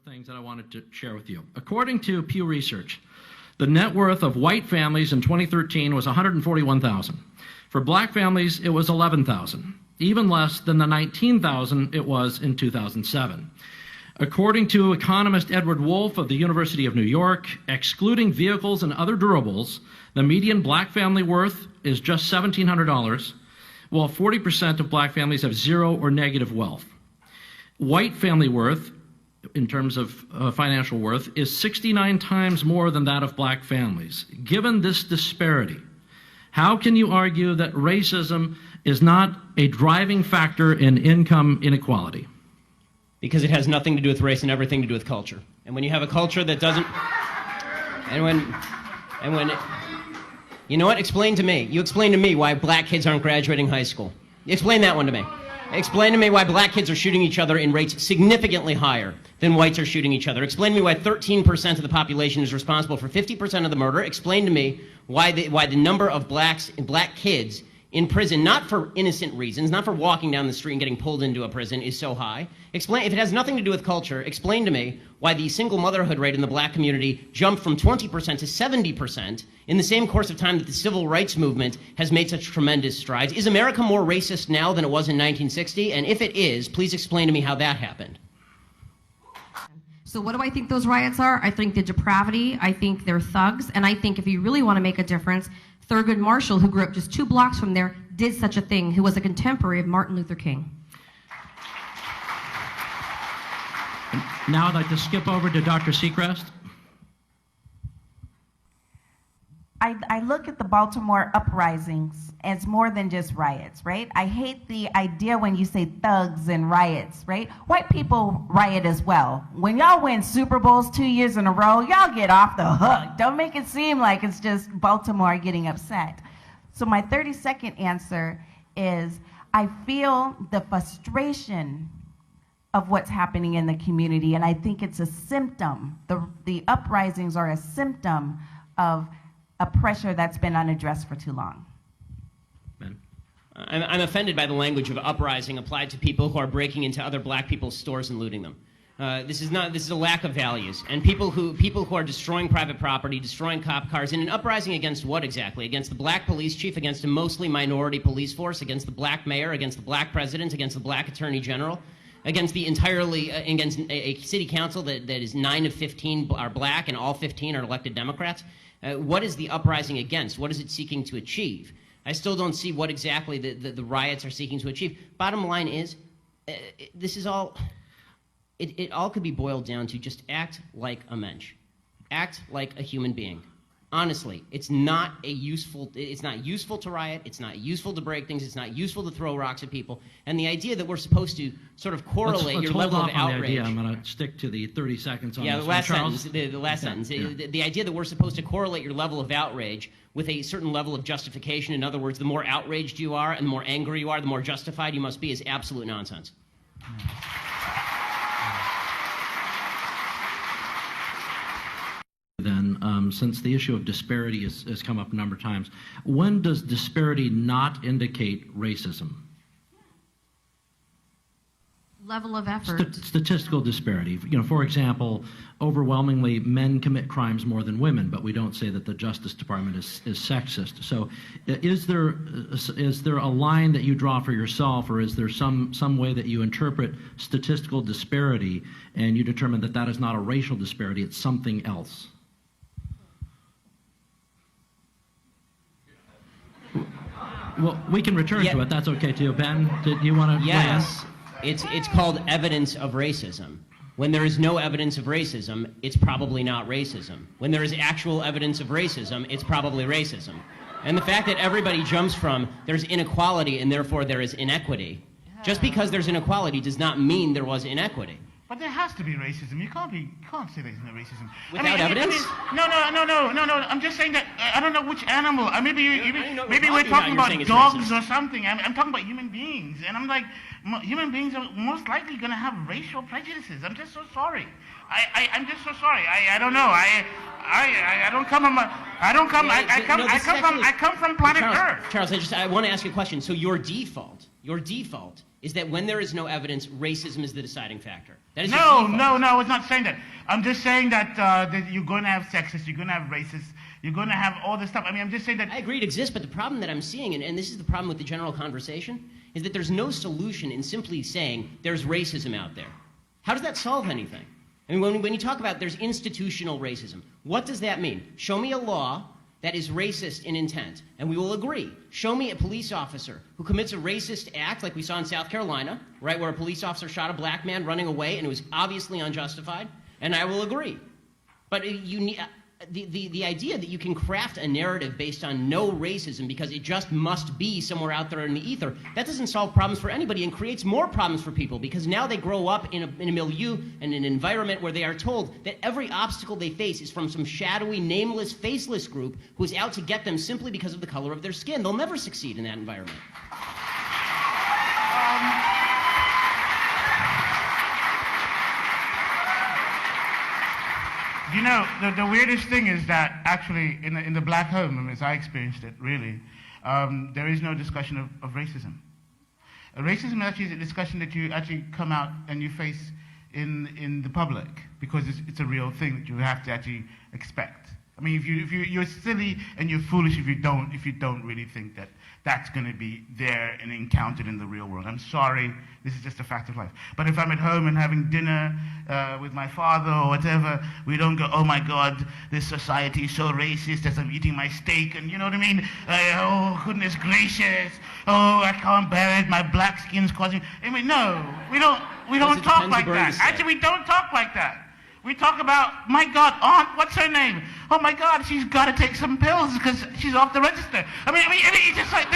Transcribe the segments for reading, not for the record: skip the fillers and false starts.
things that I wanted to share with you. According to Pew Research, the net worth of white families in 2013 was $141,000. For black families, it was $11,000, even less than the $19,000 it was in 2007. According to economist Edward Wolf of the University of New York, excluding vehicles and other durables, the median black family worth is just $1,700, while 40% of black families have zero or negative wealth. White family worth, in terms of financial worth, is 69 times more than that of black families. Given this disparity, how can you argue that racism is not a driving factor in income inequality? Because it has nothing to do with race and everything to do with culture. And when you have a culture that doesn't, you know what? Explain to me. You explain to me why black kids aren't graduating high school. Explain that one to me. Explain to me why black kids are shooting each other in rates significantly higher than whites are shooting each other. Explain to me why 13% of the population is responsible for 50% of the murder. Explain to me why the number of black kids in prison, not for innocent reasons, not for walking down the street and getting pulled into a prison, is so high. Explain, if it has nothing to do with culture, explain to me why the single motherhood rate in the black community jumped from 20% to 70% in the same course of time that the civil rights movement has made such tremendous strides. Is America more racist now than it was in 1960? And if it is, please explain to me how that happened. So what do I think those riots are? I think the depravity, I think they're thugs, and I think if you really want to make a difference, Thurgood Marshall, who grew up just 2 blocks from there, did such a thing, who was a contemporary of Martin Luther King. Now I'd like to skip over to Dr. Seacrest. I look at the Baltimore uprisings as more than just riots, right? I hate the idea when you say thugs and riots, right? White people riot as well. When y'all win Super Bowls 2 years in a row, y'all get off the hook. Don't make it seem like it's just Baltimore getting upset. So my 30-second answer is I feel the frustration of what's happening in the community, and I think it's a symptom. The uprisings are a symptom of a pressure that's been unaddressed for too long. Ben? I'm offended by the language of uprising applied to people who are breaking into other black people's stores and looting them. This is a lack of values. And people who are destroying private property, destroying cop cars, in an uprising against what exactly? Against the black police chief, against a mostly minority police force, against the black mayor, against the black president, against the black attorney general, against against a city council that is 9 of 15 are black and all 15 are elected Democrats. What is the uprising against? What is it seeking to achieve? I still don't see what exactly the riots are seeking to achieve. Bottom line is, this is all, it all could be boiled down to just act like a mensch. Act like a human being. Honestly, it's not useful to riot, it's not useful to break things, it's not useful to throw rocks at people. And the idea that we're supposed to sort of correlate your level of outrage. I'm going to stick to the 30 seconds on this. Yeah, the last sentence. The idea that we're supposed to correlate your level of outrage with a certain level of justification. In other words, the more outraged you are and the more angry you are, the more justified you must be, is absolute nonsense. Then, since the issue of disparity has come up a number of times, when does disparity not indicate racism? Level of effort. Statistical disparity. You know, for example, overwhelmingly men commit crimes more than women, but we don't say that the Justice Department is sexist. So, is there a line that you draw for yourself, or is there some way that you interpret statistical disparity and you determine that that is not a racial disparity, it's something else? Well, we can return to it. That's okay too. Ben, did you want to? Yes. It's called evidence of racism. When there is no evidence of racism, it's probably not racism. When there is actual evidence of racism, it's probably racism. And the fact that everybody jumps from there's inequality and therefore there is inequity, just because there's inequality does not mean there was inequity. But there has to be racism. You can't say there's no racism. Without evidence? No. I'm just saying that I don't know which animal. Maybe we're talking about dogs or something. I'm talking about human beings, and I'm like, human beings are most likely going to have racial prejudices. I'm just so sorry. I'm just so sorry. I don't know. I don't come from. I come from planet Earth. Charles, I want to ask you a question. So your default is that when there is no evidence, racism is the deciding factor. That is No, I was not saying that. I'm just saying that you're going to have sexists, you're going to have racists, you're going to have all this stuff. I mean, I'm just saying that... I agree it exists, but the problem that I'm seeing, and this is the problem with the general conversation, is that there's no solution in simply saying there's racism out there. How does that solve anything? I mean, when you talk about there's institutional racism, what does that mean? Show me a law that is racist in intent, and we will agree. Show me a police officer who commits a racist act like we saw in South Carolina, right, where a police officer shot a black man running away and it was obviously unjustified, and I will agree. But you need... The idea that you can craft a narrative based on no racism because it just must be somewhere out there in the ether, that doesn't solve problems for anybody and creates more problems for people because now they grow up in a milieu and an environment where they are told that every obstacle they face is from some shadowy, nameless, faceless group who is out to get them simply because of the color of their skin. They'll never succeed in that environment. You know, the weirdest thing is that actually in the black home, as I experienced it, really, there is no discussion of racism. Racism actually is a discussion that you actually come out and you face in the public because it's a real thing that you have to actually expect. I mean, you're silly and you're foolish if you don't really think that that's going to be there and encountered in the real world. I'm sorry, this is just a fact of life. But if I'm at home and having dinner with my father or whatever, we don't go, oh my God, this society is so racist as I'm eating my steak, and you know what I mean? Oh, goodness gracious. Oh, I can't bear it. My black skin's causing... I mean, no, we don't talk like that. Actually, we don't talk like that. We talk about, my God, Aunt, what's her name? Oh my God, she's got to take some pills because she's off the register. I mean, it's just like,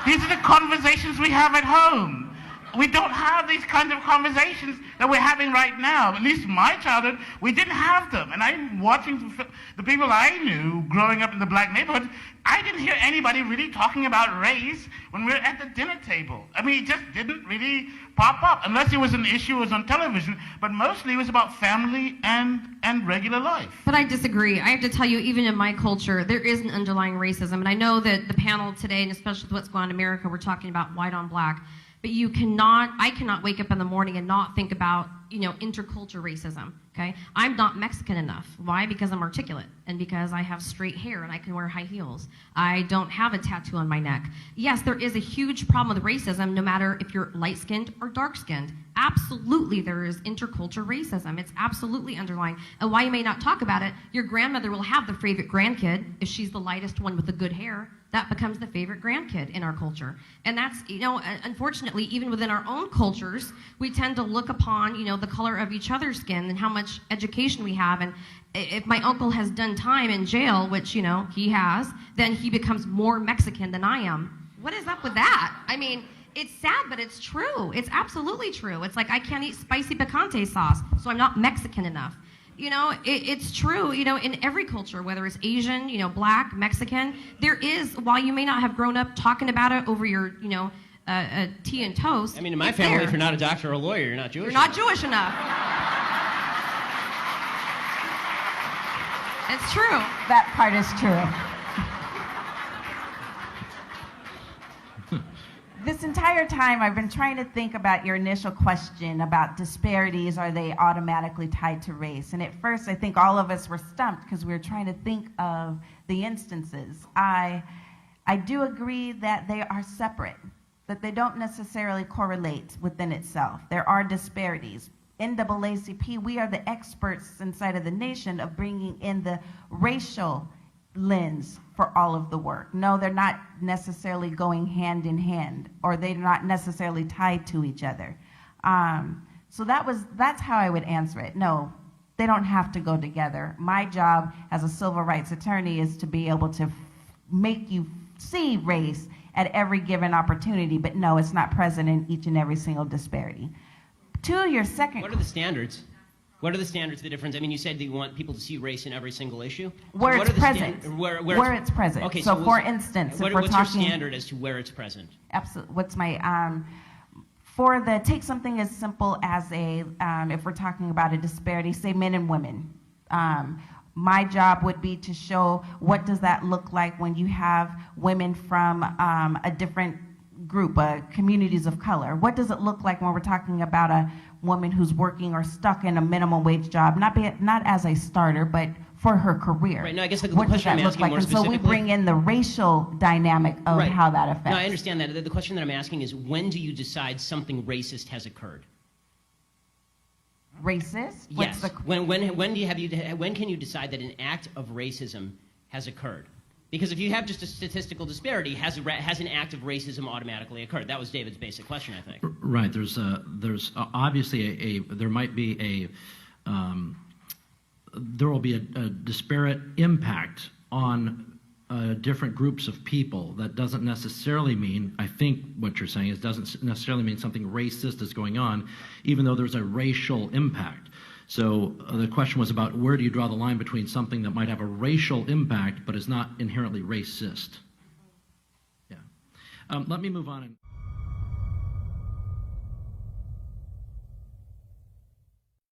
these are the conversations we have at home. We don't have these kinds of conversations that we're having right now. At least in my childhood, we didn't have them. And I'm watching the people I knew growing up in the black neighborhood, I didn't hear anybody really talking about race when we were at the dinner table. I mean, it just didn't really pop up, unless it was an issue, it was on television, but mostly it was about family and regular life. But I disagree. I have to tell you, even in my culture, there is an underlying racism. And I know that the panel today, and especially with what's going on in America, we're talking about white on black. But I cannot wake up in the morning and not think about, intercultural racism, okay? I'm not Mexican enough. Why? Because I'm articulate and because I have straight hair and I can wear high heels. I don't have a tattoo on my neck. Yes, there is a huge problem with racism no matter if you're light-skinned or dark-skinned. Absolutely, there is intercultural racism. It's absolutely underlying. And while you may not talk about it, your grandmother will have the favorite grandkid. If she's the lightest one with the good hair, that becomes the favorite grandkid in our culture. And that's, unfortunately, even within our own cultures, we tend to look upon, the color of each other's skin and how much education we have. And if my uncle has done time in jail, which, he has, then he becomes more Mexican than I am. What is up with that? I mean, it's sad, but it's true. It's absolutely true. It's like I can't eat spicy picante sauce, so I'm not Mexican enough. It's true, in every culture, whether it's Asian, black, Mexican, there is, while you may not have grown up talking about it over your, tea and toast. I mean, in my family, if you're not a doctor or a lawyer, you're not Jewish. You're not Jewish enough. It's true. That part is true. This entire time, I've been trying to think about your initial question about disparities. Are they automatically tied to race? And at first, I think all of us were stumped because we were trying to think of the instances. I do agree that they are separate, that they don't necessarily correlate within itself. There are disparities. NAACP, we are the experts inside of the nation of bringing in the racial lens for all of the work. No, they're not necessarily going hand in hand, or they're not necessarily tied to each other. So that's how I would answer it. No, they don't have to go together. My job as a civil rights attorney is to be able to make you see race at every given opportunity, but no, it's not present in each and every single disparity. To your second... What are the standards? What are the standards, the difference? I mean, you said that you want people to see race in every single issue. Where it's present. Where it's present. Okay, so for instance, if we're what's talking... your standard as to where it's present? Absolutely. What's my... take something as simple as if we're talking about a disparity, say men and women. My job would be to show what does that look like when you have women from a different group, communities of color? What does it look like when we're talking about a woman who's working or stuck in a minimum wage job, not as a starter, but for her career? Right. No, I guess the what does question that I'm look asking like? more And so we specifically. bring in the racial dynamic of Right. how that affects. No, I understand that. The question that I'm asking is, when do you decide something racist has occurred? Racist? Yes. When can you decide that an act of racism has occurred? Because if you have just a statistical disparity, has an act of racism automatically occurred? That was David's basic question, I think. Right. There's obviously there might be there will be a disparate impact on different groups of people. That doesn't necessarily mean, I think what you're saying is, doesn't necessarily mean something racist is going on, even though there's a racial impact. So the question was about, where do you draw the line between something that might have a racial impact but is not inherently racist? Yeah. Let me move on.